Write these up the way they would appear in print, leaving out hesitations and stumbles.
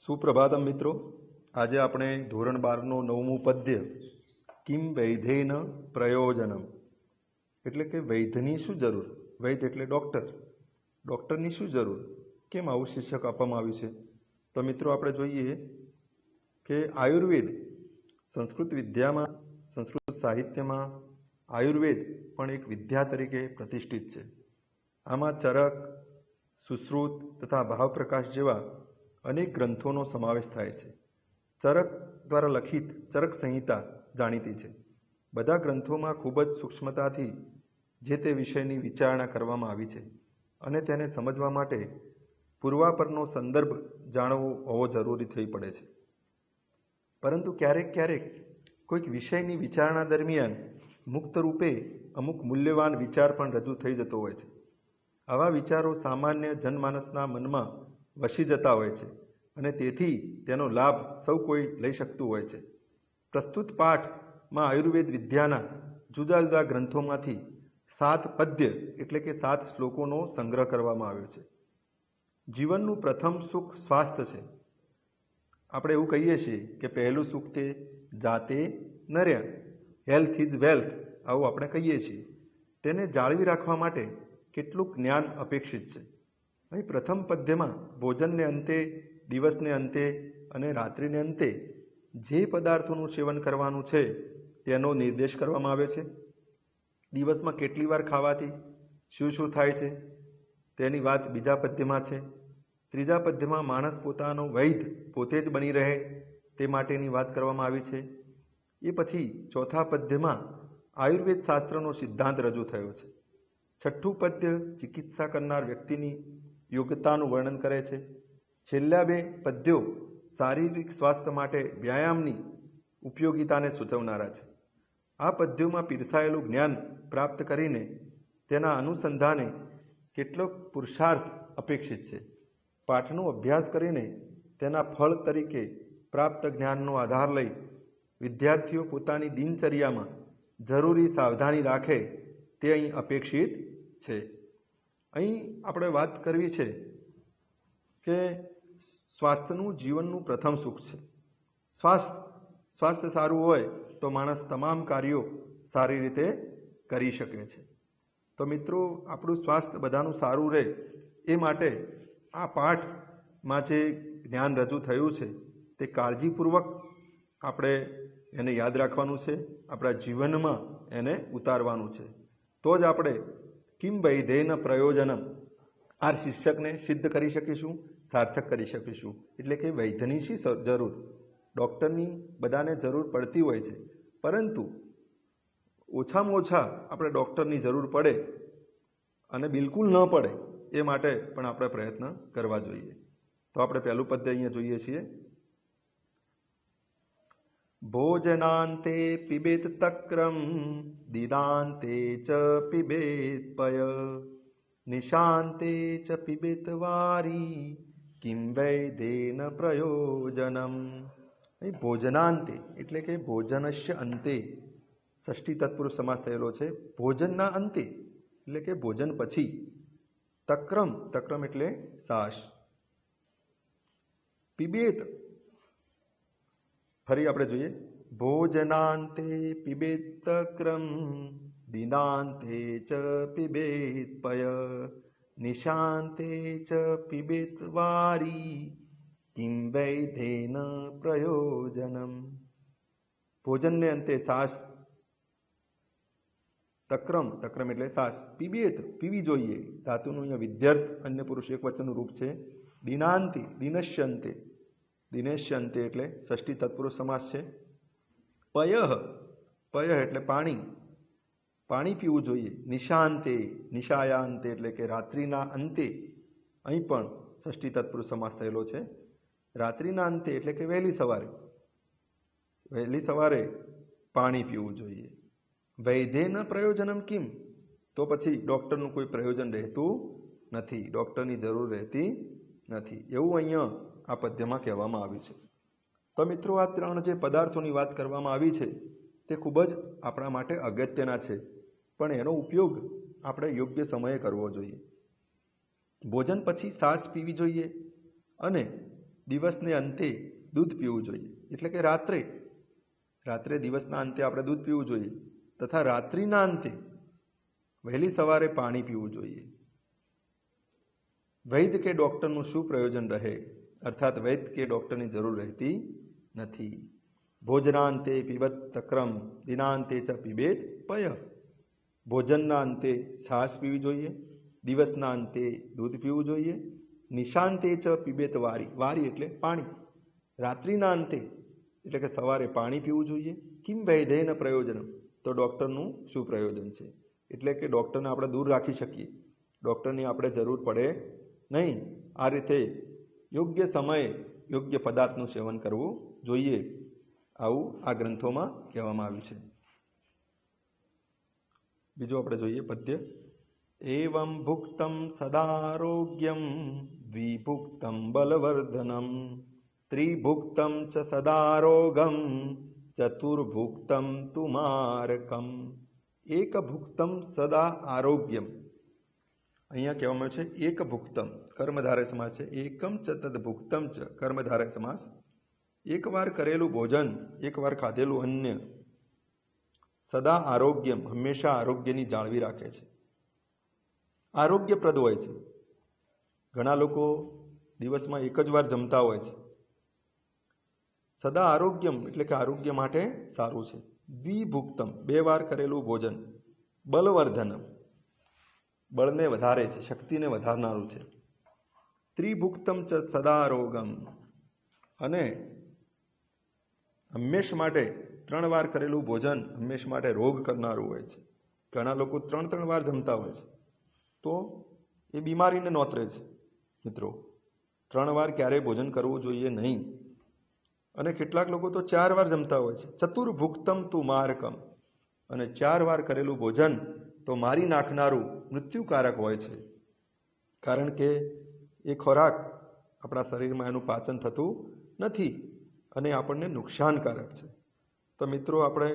સુપ્રભાતમ મિત્રો, આજે આપણે ધોરણ 12નું 9મું પદ્ય કિમ વૈધેન પ્રયોજનમ એટલે કે વૈધની શું જરૂર, વૈધ એટલે ડૉક્ટર, ડૉક્ટરની શું જરૂર, કેમ આવું શીર્ષક આપવામાં આવ્યું છે. તો મિત્રો આપણે જોઈએ કે આયુર્વેદ સંસ્કૃત વિદ્યામાં, સંસ્કૃત સાહિત્યમાં આયુર્વેદ પણ એક વિદ્યા તરીકે પ્રતિષ્ઠિત છે. આમાં ચરક, સુશ્રુત તથા ભાવપ્રકાશ જેવા અનેક ગ્રંથોનો સમાવેશ થાય છે. ચરક દ્વારા લખિત ચરક સંહિતા જાણીતી છે. બધા ગ્રંથોમાં ખૂબ જ સૂક્ષ્મતાથી જે તે વિષયની વિચારણા કરવામાં આવી છે અને તેને સમજવા માટે પૂર્વાપરનો સંદર્ભ જાણવો હોવો જરૂરી થઈ પડે છે. પરંતુ ક્યારેક ક્યારેક કોઈક વિષયની વિચારણા દરમિયાન મુક્ત રૂપે અમુક મૂલ્યવાન વિચાર પણ રજૂ થઈ જતો હોય છે. આવા વિચારો સામાન્ય જનમાનસના મનમાં વસી જતા હોય છે અને તેથી તેનો લાભ સૌ કોઈ લઈ શકતું હોય છે. પ્રસ્તુત પાઠમાં આયુર્વેદ વિદ્યાના જુદા જુદા ગ્રંથોમાંથી 7 પદ્ય એટલે કે 7 શ્લોકોનો સંગ્રહ કરવામાં આવ્યો છે. જીવનનું પ્રથમ સુખ સ્વાસ્થ્ય છે. આપણે એવું કહીએ છીએ કે પહેલું સુખ તે જાતે નર્યા, હેલ્થ ઇઝ વેલ્થ, આવું આપણે કહીએ છીએ. તેને જાળવી રાખવા માટે કેટલુંક જ્ઞાન અપેક્ષિત છે. અહીં પ્રથમ પદ્યમાં ભોજનને અંતે, દિવસને અંતે અને રાત્રિને અંતે જે પદાર્થોનું સેવન કરવાનું છે તેનો નિર્દેશ કરવામાં આવ્યો છે. દિવસમાં કેટલી વાર ખાવાથી શું શું થાય છે તેની વાત બીજા પદ્યમાં છે. ત્રીજા પદ્યમાં માણસ પોતાનો વૈધ પોતે જ બની રહે તે માટેની વાત કરવામાં આવી છે. એ પછી ચોથા પદ્યમાં આયુર્વેદ શાસ્ત્રનો સિદ્ધાંત રજૂ થયો છે. છઠ્ઠું પદ્ય ચિકિત્સા કરનાર વ્યક્તિની યોગ્યતાનું વર્ણન કરે છે. છેલ્લા 2 પદ્યો શારીરિક સ્વાસ્થ્ય માટે વ્યાયામની ઉપયોગિતાને સૂચવનારા છે. આ પદ્યોમાં પીરસાયેલું જ્ઞાન પ્રાપ્ત કરીને તેના અનુસંધાને કેટલોક પુરુષાર્થ અપેક્ષિત છે. પાઠનો અભ્યાસ કરીને તેના ફળ તરીકે પ્રાપ્ત જ્ઞાનનો આધાર લઈ વિદ્યાર્થીઓ પોતાની દિનચર્યામાં જરૂરી સાવધાની રાખે તે અહીં અપેક્ષિત છે. અહીં આપણે વાત કરવી છે કે સ્વાસ્થ્યનું જીવનનું પ્રથમ સુખ છે. સ્વાસ્થ્ય સારું હોય તો માણસ તમામ કાર્યો સારી રીતે કરી શકે છે. તો મિત્રો, આપણું સ્વાસ્થ્ય બધાનું સારું રહે એ માટે આ પાઠમાં જે જ્ઞાન રજૂ થયું છે તે કાળજીપૂર્વક આપણે એને યાદ રાખવાનું છે, આપણા જીવનમાં એને ઉતારવાનું છે. તો જ આપણે કિમ વૈધેન પ્રયોજનમ આ શીર્ષકને સિદ્ધ કરી શકીશું, સાર્થક કરી શકીશું. એટલે કે વૈધની શી જરૂર, ડૉક્ટરની બધાને જરૂર પડતી હોય છે, પરંતુ ઓછામાં ઓછા આપણે ડૉક્ટરની જરૂર પડે અને બિલકુલ ન પડે એ માટે પણ આપણે પ્રયત્ન કરવા જોઈએ. તો આપણે પહેલું પદ્ય અહીંયા જોઈએ છીએ. ભોજનાંતે પિબેત તક્રમ દિનાંતે ચ પિબેત પય નિશાંતે ચ પિબેત વારી કિમ વૈધેન પ્રયોજનમ. અહીં ભોજનાંતે એટલે કે ભોજનસ્ય અંતે ષષ્ઠી તત્પુરુષ સમાસ થયેલો છે. ભોજનના અંતે એટલે કે ભોજન પછી. તક્રમ, તક્રમ એટલે શ્વાસ. પિબેત, ફરી આપણે જોઈએ. ભોજનાંતે પિબેત તક્રમ દિનાંતે ચ પિબેત પય નિશાંતે ચ પિબેત વારી કિમ વૈધેન પ્રયોજનમ. ભોજનને અંતે શ્વાસ. તક્રમ, તક્રમ એટલે શ્વાસ. પિબેત, પીવી જોઈએ. ધાતુનું અહીંયા વિદ્યાર્થ અન્ય પુરુષ એકવચનનું રૂપ છે. દિનાંતે, દિનશ્ય અંતે, દિનેશ્ય અંતે એટલે ષષ્ઠી તત્પુરુષ સમાસ છે. પયઃ, પયઃ એટલે પાણી, પાણી પીવું જોઈએ. નિશાંતે, નિશાયાંતે એટલે કે રાત્રિના અંતે, અહીં પણ ષષ્ઠી તત્પુરુષ સમાસ થયેલો છે. રાત્રિના અંતે એટલે કે વહેલી સવારે, વહેલી સવારે પાણી પીવું જોઈએ. વૈધેન પ્રયોજનમ કિમ, તો પછી ડૉક્ટરનું કોઈ પ્રયોજન રહેતું નથી, ડૉક્ટરની જરૂર રહેતી નથી, એવું અહીંયા આ પદ્યમાં કહેવામાં આવ્યું છે. તો મિત્રો, આ 3 જે પદાર્થોની વાત કરવામાં આવી છે તે ખૂબ જ આપણા માટે અગત્યના છે, પણ એનો ઉપયોગ આપણે યોગ્ય સમયે કરવો જોઈએ. ભોજન પછી શ્વાસ પીવી જોઈએ અને દિવસને અંતે દૂધ પીવું જોઈએ, એટલે કે રાત્રે દિવસના અંતે આપણે દૂધ પીવું જોઈએ, તથા રાત્રિના અંતે વહેલી સવારે પાણી પીવું જોઈએ. વૈદ્ય કે ડૉક્ટરનું શું પ્રયોજન રહે, અર્થાત વૈદ્ય કે ડૉક્ટરની જરૂર રહેતી નથી. ભોજનાંતે પીબત ચક્રમ દિનાંતે ચ પીબેત પય. ભોજનના અંતે છાશ પીવી જોઈએ, દિવસના અંતે દૂધ પીવું જોઈએ. નિશાંતે ચ પીબેત વારી એટલે પાણી. રાત્રિના અંતે એટલે કે સવારે પાણી પીવું જોઈએ. કિમ વૈધેન પ્રયોજનમ, તો ડૉક્ટરનું શું પ્રયોજન છે, એટલે કે ડૉક્ટરને આપણે દૂર રાખી શકીએ, ડૉક્ટરની આપણે જરૂર પડે નહીં. આ રીતે યોગ્ય સમયે યોગ્ય પદાર્થનું સેવન કરવું જોઈએ, આવું આ ગ્રંથોમાં કહેવામાં આવ્યું છે. બીજું આપણે જોઈએ પદ્ય. એવં ભુક્તમ સદારોગ્યમ દ્વિભુક્તમ બલવર્ધનમ ત્રિભુક્તમ ચ સદારોગમ ચતુર્ભુક્તમ તુ મારકમ. એક ભુક્તમ સદા આરોગ્યમ. અહીંયા કહેવામાં આવ્યું છે એક ભુક્તમ, કર્મધારય સમાસ છે. એકમ ચ તદ ભુક્તમ ચ કર્મધારય સમાસ. એકવાર કરેલું ભોજન, એકવાર ખાધેલું અન્ય, સદા આરોગ્યમ હંમેશા આરોગ્યની જાળવી રાખે છે, આરોગ્યપ્રદ હોય છે. ઘણા લોકો દિવસમાં એક જ વાર જમતા હોય છે. સદા આરોગ્યમ એટલે કે આરોગ્ય માટે સારું છે. દ્વિભુક્તમ 2 વાર કરેલું ભોજન, બલવર્ધનમ બળને વધારે છે, શક્તિને વધારનારું છે. ત્રિભુક્તમ ચ સદારોગમ અને હંમેશ માટે 3 વાર કરેલું ભોજન હંમેશ માટે રોગ કરનારું હોય છે. ઘણા લોકો 3 વાર જમતા હોય છે, તો એ બીમારીને નોતરે છે. મિત્રો, 3 વાર ક્યારેય ભોજન કરવું જોઈએ નહીં. અને કેટલાક લોકો તો 4 વાર જમતા હોય છે. ચતુર્ભુક્તમ તુ મારકમ, અને 4 વાર કરેલું ભોજન તો મારી નાખનારું, મૃત્યુકારક હોય છે. કારણ કે એ ખોરાક આપણા શરીરમાં એનું પાચન થતું નથી અને આપણને નુકસાનકારક છે. તો મિત્રો, આપણે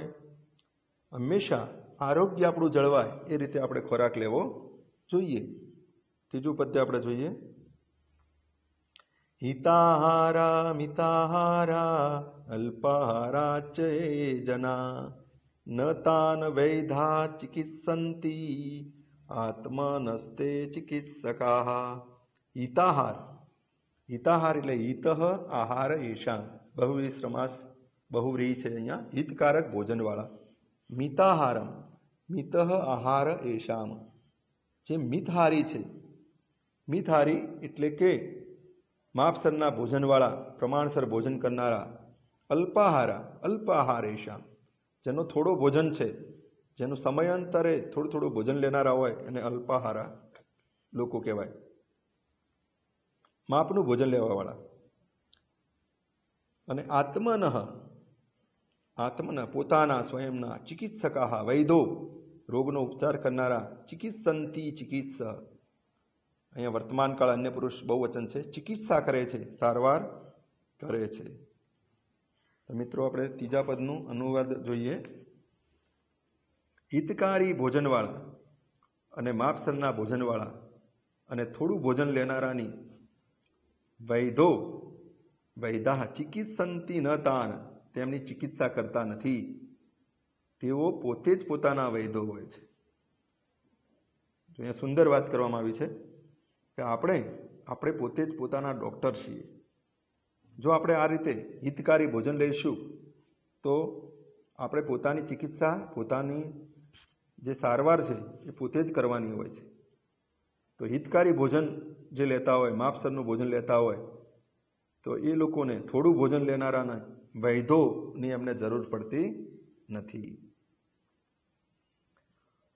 હંમેશા આરોગ્ય આપણું જળવાય એ રીતે આપણે ખોરાક લેવો જોઈએ. ત્રીજું પદ્ય આપણે જોઈએ. હિતાહારા મિતાહારા અલ્પાહારા ચ એ જના ન તાન વૈધા ચિકિત્સંતી આત્મનસ્તે ચિકિત્સકાઃ. હિતાહાર, હિતાહાર એટલે હિતઃ આહાર એષામ, બહુવ્રીહી સમાસ, બહુવ્રીહી છે અહીંયા, હિતકારક ભોજનવાળા. મિતાહારમ, મિતઃ આહાર એષામ, જે મિતહારી છે. મિતહારી એટલે કે માપસરના ભોજનવાળા, પ્રમાણસર ભોજન કરનારા. અલ્પાહારા, અલ્પ આહાર એષામ, જેનો થોડો ભોજન છે, જેનું સમયાંતરે થોડું ભોજન લેનારા હોય એને અલ્પાહારા લોકો કહેવાય. માપનું ભોજન લેવાવાળા. અને આત્મન પોતાના સ્વયંના, ચિકિત્સકાઃ વૈદો રોગનો ઉપચાર કરનારા, ચિકિત્સંતી ચિકિત્સ, અહીંયા વર્તમાન કાળ અન્ય પુરુષ બહુવચન છે, ચિકિત્સા કરે છે, સારવાર કરે છે. તો મિત્રો, આપણે ત્રીજા પદનું અનુવાદ જોઈએ. હિતકારી ભોજનવાળા અને માપસરના ભોજનવાળા અને થોડું ભોજન લેનારાની વૈદાહ ચિકિત્સંતી ન તાન, તેમની ચિકિત્સા કરતા નથી. તેઓ પોતે જ પોતાના વૈદો હોય છે. અહીંયા સુંદર વાત કરવામાં આવી છે કે આપણે પોતે જ પોતાના ડૉક્ટર છીએ. જો આપણે આ રીતે હિતકારી ભોજન લઈશું તો આપણે પોતાની ચિકિત્સા, પોતાની જે સારવાર છે એ પોતે જ કરવાની હોય છે. તો હિતકારી ભોજન જે લેતા હોય, માપસરનું ભોજન લેતા હોય, તો એ લોકોને, થોડું ભોજન લેનારાના વૈધોની એમને જરૂર પડતી નથી.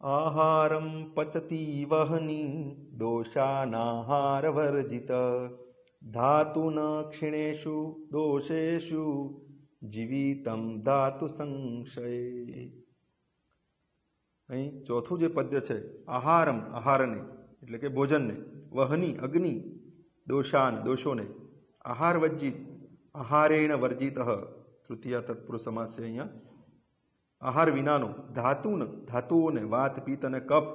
આહારમ પચતી વહની દોષાનાહાર વર્જિત ધાતુન ક્ષીણેષુ દોષેષુ જીવિતમ ધાતુ સંશય. અહીં ચોથું જે પદ્ય છે, આહારમ, આહારને એટલે કે ભોજનને, વહની અગ્નિ, દોષાન દોષોને, આહાર વર્જિત, આહારેણ વર્જિત, તૃતીયા તત્પુરુષ સમાસ છે અહીંયા. આહાર વિનાનો, ધાતુઓને, વાત પિત્ત અને કફ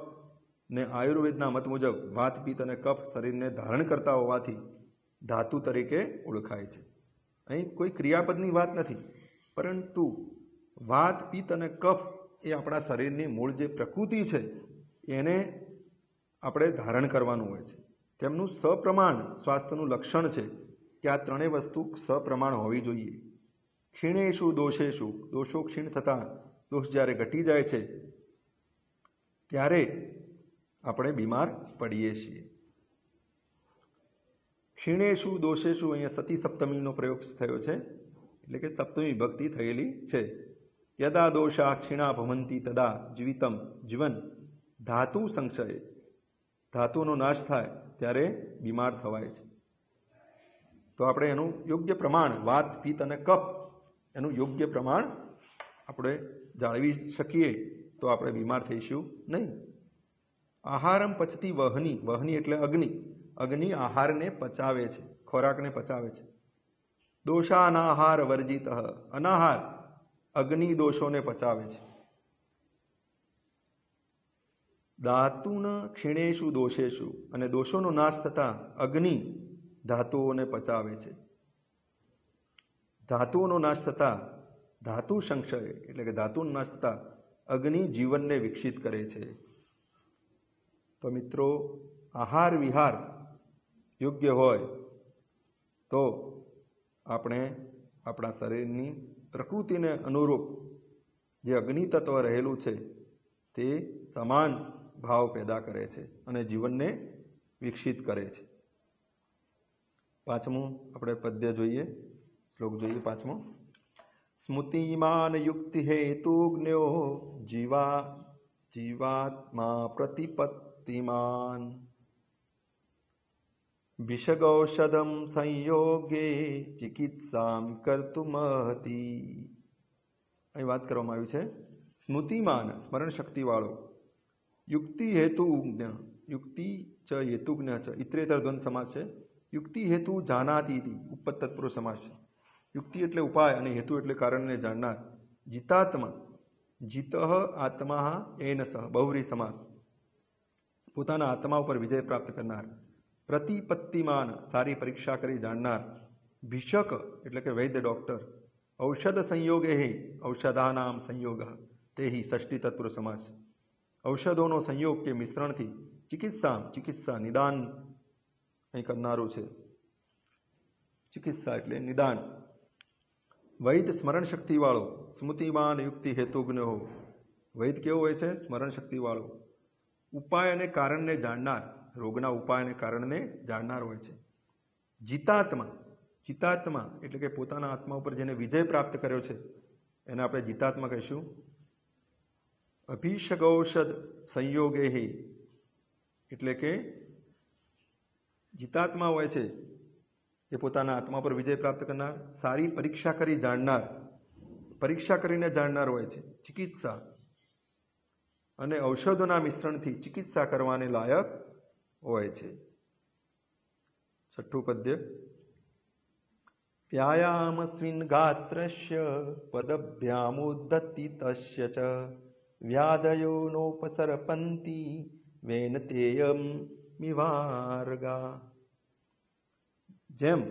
ને આયુર્વેદના મત મુજબ વાત પિત્ત અને કફ શરીરને ધારણ કરતા હોવાથી ધાતુ તરીકે ઓળખાય છે. અહીં કોઈ ક્રિયાપદની વાત નથી, પરંતુ વાત, પિત્ત અને કફ એ આપણા શરીરની મૂળ જે પ્રકૃતિ છે એને આપણે ધારણ કરવાનું હોય છે. તેમનું સપ્રમાણ સ્વાસ્થ્યનું લક્ષણ છે કે આ ત્રણેય વસ્તુ સપ્રમાણ હોવી જોઈએ. ક્ષીણેશુ દોષેશુ, દોષો ક્ષીણ થતા, દોષ જ્યારે ઘટી જાય છે ત્યારે આપણે બીમાર પડીએ છીએ. ક્ષીણેશુ દોષેશુ, અહીંયા સતી સપ્તમીનો પ્રયોગ થયો છે, એટલે કે સપ્તમી વિભક્તિ થયેલી છે. યદા દોષા ક્ષીણા ભવંતી તદા જીવિતમ, જીવન ધાતુ સંશય, ધાતુનો નાશ થાય ત્યારે બીમાર થવાય છે. તો આપણે એનું યોગ્ય પ્રમાણ, વાત, પિત્ત અને કફ, એનું યોગ્ય પ્રમાણ આપણે જાળવી શકીએ તો આપણે બીમાર થઈશું નહીં. આહારમ પચતી વહની, વહની એટલે અગ્નિ, અગ્નિ આહારને પચાવે છે, ખોરાકને પચાવે છે. દોષાનાહાર વર્જિત, અનાહાર અગ્નિ દોષોને પચાવે છે. ધાતુન ક્ષીણેશુ દોષેશુ, અને દોષોનો નાશ થતા અગ્નિ ધાતુઓને પચાવે છે. ધાતુઓનો નાશ થતા ધાતુ સંશય, એટલે કે ધાતુનો નાશ થતા અગ્નિ જીવનને વિકસિત કરે છે. તો મિત્રો, આહાર વિહાર યોગ્ય હોય તો આપણે આપણા શરીરની પ્રકૃતિને અનુરૂપ જે અગ્નિ તત્વ રહેલું છે તે સમાન ભાવ પેદા કરે છે અને જીવનને વિકસિત કરે છે. પાંચમું આપણે પદ્ય જોઈએ, શ્લોક જોઈએ પાંચમો. સ્મૃતિમાન યુક્તિ હેતુજ્ઞો જીવાત્મા પ્રતિપત્તિમાન વિષગૌષધમ સંયોગે ચિકિત્સામ કર્તુમહતી. અહીં વાત કરવામાં આવી છે સ્મૃતિમાન, સ્મરણ શક્તિ વાળો, યુક્તિ હેતુજ્ઞ, યુક્તિ ચ હેતુજ્ઞ ચ, ઇતરેતર દ્વંદ સમાસ છે. યુક્તિ હેતુ જાનાતી, ઉપપદ તત્પુરુષ સમાસ છે. યુક્તિ એટલે ઉપાય અને હેતુ એટલે કારણને જાણનાર. જીતાત્મા, જીત આત્મા એન સહ, બહુવ્રીહી સમાસ, પોતાના આત્મા ઉપર વિજય પ્રાપ્ત કરનાર. પ્રતિપત્તિમાન, સારી પરીક્ષા કરી જાણનાર. ભિષક એટલે કે વૈદ્ય, ડોક્ટર. ઔષધ સંયોગે, ઔષધાનામ સંયોગ, તે ષષ્ઠી તત્પુરુષ સમાસ, ઔષધોનો સંયોગ કે મિશ્રણથી. ચિકિત્સા, ચિકિત્સા નિદાન અહીં કરનારું છે. ચિકિત્સા એટલે નિદાન. વૈદ સ્મરણ શક્તિ વાળો, સ્મૃતિમાન યુક્તિ હેતુજ્ઞ હો. વૈદ કેવો હોય છે? સ્મરણ શક્તિ વાળો, ઉપાય અને કારણને જાણનાર, રોગના ઉપાય અને કારણને જાણનાર હોય છે. જીતાત્મા, જીતાત્મા એટલે કે પોતાના આત્મા ઉપર જેને વિજય પ્રાપ્ત કર્યો છે એને આપણે જીતાત્મા કહીશું. અભિષગૌષધ સંયોગે, એટલે કે જીતાત્મા હોય છે એ પોતાના આત્મા પર વિજય પ્રાપ્ત કરનાર, સારી પરીક્ષા કરી જાણનાર, પરીક્ષા કરીને જાણનાર હોય છે. ચિકિત્સા, અને ઔષધોના મિશ્રણથી ચિકિત્સા કરવાને લાયક હોય છે. છઠ્ઠું પદ્ય. વ્યાયામસ્મિન ગાત્રસ્ય પદભ્યામુદ્દતિ તસ્ય ચ વ્યાધયો નોપસરપંતિ વેનતેયમ મિવાર્ગા. જેમ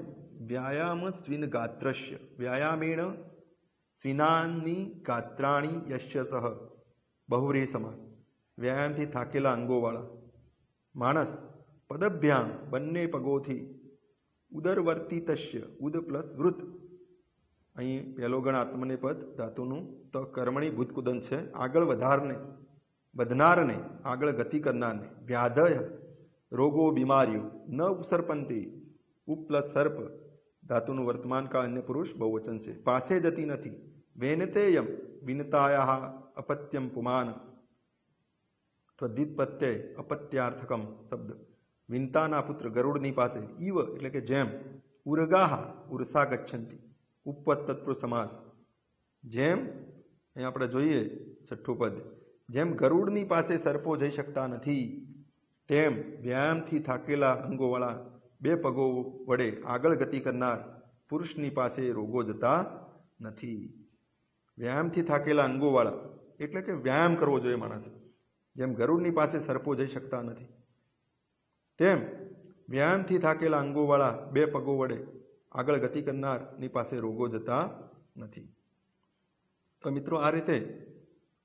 વ્યાયામ સ્વિન ગાત્રસ્ય, વ્યાયામેણ સ્વિનાની ગાત્રાણી યશ્ય સહ, બહુવ્રીહી સમાસ, વ્યાયામથી થાકેલા અંગોવાળા માણસ, પદભ્યામ બંને પગોથી, ઉદરવર્તી તસ્ય, ઉદ પ્લસ વૃત, અહીં પહેલો ગણ આત્મનેપદ ધાતુનું, તો કર્મણી ભૂતકુદન છે, આગળ વધનારને, આગળ ગતિ કરનારને. વ્યાધય રોગો બીમારીઓ, ન ઉપસર્પંતી, ઉપ પ્લસ સર્પ ધાતુનું વર્તમાન કાળ અન્ય પુરુષ બહુવચન છે, પાસે જતી નથી. વેનતેયમ વિનતાયા અપત્યમ પુમાન, ત્વદિત પ્રત્યય અપત્યાર્થકમ શબ્દ, વિનતાના પુત્ર ગરુડની પાસે. ઈવ એટલે કે જેમ. ઉર્ગાહ ઉર્સા ગચ્છંતી, ઉપપદ તત્પુરુષ સમાસ, જેમ અહીં આપણે જોઈએ છઠ્ઠું પદ, જેમ ગરુડની પાસે સર્પો જઈ શકતા નથી તેમ વ્યાયામથી થાકેલા અંગોવાળા બે પગો વડે આગળ ગતિ કરનાર પુરુષની પાસે રોગો જતા નથી. વ્યાયામથી થાકેલા અંગોવાળા એટલે કે વ્યાયામ કરવો જોઈએ માણસે. જેમ ગરુડની પાસે સર્પો જઈ શકતા નથી તેમ વ્યાયામથી થાકેલા અંગોવાળા 2 પગો વડે આગળ ગતિ કરનારની પાસે રોગો જતા નથી. તો મિત્રો આ રીતે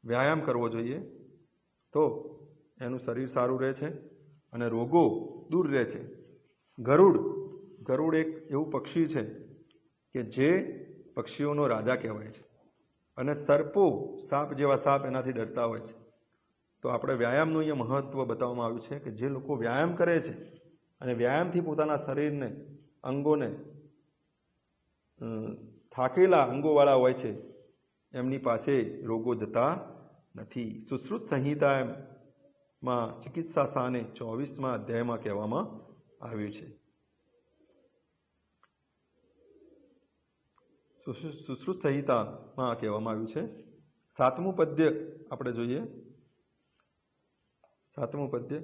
વ્યાયામ કરવો જોઈએ તો એનું શરીર સારું રહે છે અને રોગો દૂર રહે છે. ગરુડ એક એવું પક્ષી છે કે જે પક્ષીઓનો રાજા કહેવાય છે અને સર્પો સાપ જેવા સાપ એનાથી ડરતા હોય છે. તો આપણે વ્યાયામનું અહીંયા મહત્વ બતાવવામાં આવ્યું છે કે જે લોકો વ્યાયામ કરે છે અને વ્યાયામથી પોતાના શરીરને અંગોને થાકેલા અંગોવાળા હોય છે એમની પાસે રોગો જતા નથી. સુશ્રુત સંહિતામાં ચિકિત્સા સ્થાને 24મા અધ્યાયમાં કહેવામાં આવ્યું છે. સુશ્રુત સંહિતામાં કહેવામાં આવ્યું છે. 7મું પદ્ય આપણે જોઈએ. 7મું પદ્ય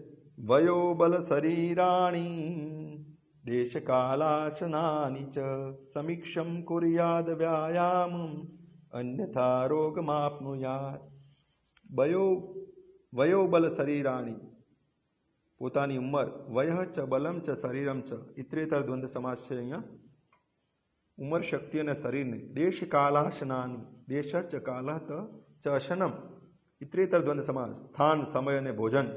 વયો બલ શરીરાણી દેશકાલાશનાની ચ સમીક્ષમ કુર્યાદ વ્યાયામ અન્યથા રોગમાપ્નુયાત. વયો બલ શરીરાણી, પોતાની ઉંમર, વય ચ બલમ ચ શરીરમ ચ, ઇતરેતર દ્વંદ્વ સમાસ છે અહીંયા. ઉંમર, શક્તિ અને શરીરને દેશ કાલાશનાની, દેશ ચ કાલ ચ અશનમ, ઇતરેતર દ્વંદ્વ સમાસ, સ્થાન, સમય અને ભોજન,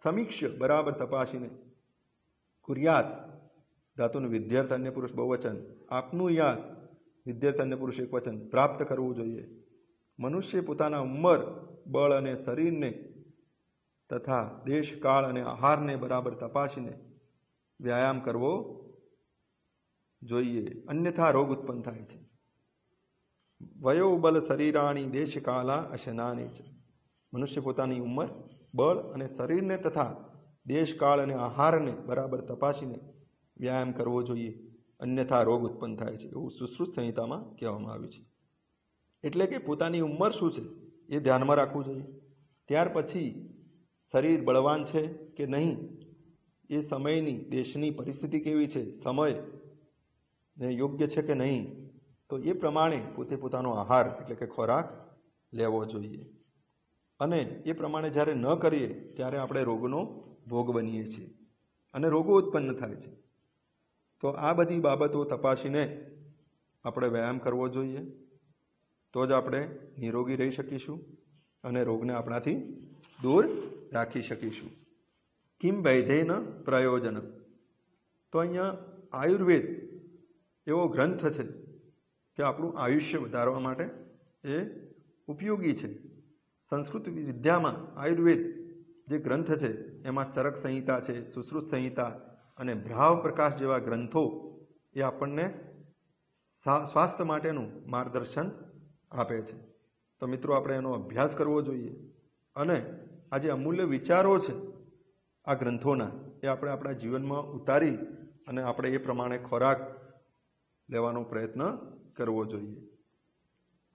સમીક્ષ્ય બરાબર તપાસીને, કુર્યાત ધાતુનું વિદ્યાર્થ અન્ય પુરુષ બહુવચન, આપનું યાદ વિદ્યાર્થ અન્ય પુરુષ એકવચન, પ્રાપ્ત કરવું જોઈએ. મનુષ્ય પોતાના ઉંમર, બળ અને શરીરને તથા દેશ, કાળ અને આહારને બરાબર તપાસીને વ્યાયામ કરવો જોઈએ, અન્યથા રોગ ઉત્પન્ન થાય છે. વયો બલ શરીરાણી દેશ કાલા અશનાની છે. મનુષ્ય પોતાની ઉંમર, બળ અને શરીરને તથા દેશ, કાળ અને આહારને બરાબર તપાસીને વ્યાયામ કરવો જોઈએ, અન્યથા રોગ ઉત્પન્ન થાય છે, એવું સુશ્રુત સંહિતામાં કહેવામાં આવ્યું છે. એટલે કે પોતાની ઉંમર શું છે એ ધ્યાનમાં રાખવું જોઈએ. ત્યાર પછી શરીર બળવાન છે કે નહીં, એ સમયની, દેશની પરિસ્થિતિ કેવી છે, સમય ને યોગ્ય છે કે નહીં, તો એ પ્રમાણે પોતાનો આહાર એટલે કે ખોરાક લેવો જોઈએ. અને એ પ્રમાણે જ્યારે ન કરીએ ત્યારે આપણે રોગનો ભોગ બનીએ છીએ અને રોગો ઉત્પન્ન થાય છે. તો આ બધી બાબતો તપાસીને આપણે વ્યાયામ કરવો જોઈએ, તો જ આપણે નિરોગી રહી શકીશું અને રોગને આપણાથી દૂર રાખી શકીશું. કિમ વૈધેન પ્રયોજન. તો અહીંયા આયુર્વેદ એવો ગ્રંથ છે કે આપણું આયુષ્ય વધારવા માટે એ ઉપયોગી છે. સંસ્કૃત વિદ્યામાં આયુર્વેદ જે ગ્રંથ છે એમાં ચરક સંહિતા છે, સુશ્રુત સંહિતા અને ભ્રાવ પ્રકાશ જેવા ગ્રંથો એ આપણને સ્વાસ્થ્ય માટેનું માર્ગદર્શન આપે છે. તો મિત્રો આપણે એનો અભ્યાસ કરવો જોઈએ અને આ જે અમૂલ્ય વિચારો છે આ ગ્રંથોના, એ આપણે આપણા જીવનમાં ઉતારી અને આપણે એ પ્રમાણે ખોરાક લેવાનો પ્રયત્ન કરવો જોઈએ.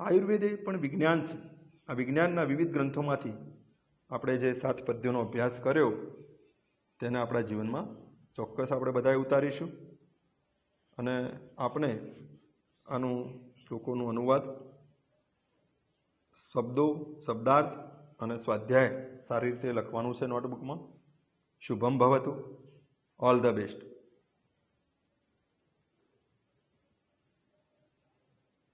આયુર્વેદ એ પણ વિજ્ઞાન છે. આ વિજ્ઞાનના વિવિધ ગ્રંથોમાંથી આપણે જે 7 પદ્યોનો અભ્યાસ કર્યો તેને આપણા જીવનમાં ચોક્કસ આપણે બધાએ ઉતારીશું અને આપણે આનું શ્લોકોનું અનુવાદ, શબ્દો, શબ્દાર્થ અને સ્વાધ્યાય સારી રીતે લખવાનું છે નોટબુકમાં. શુભમ ભવતુ. All the best.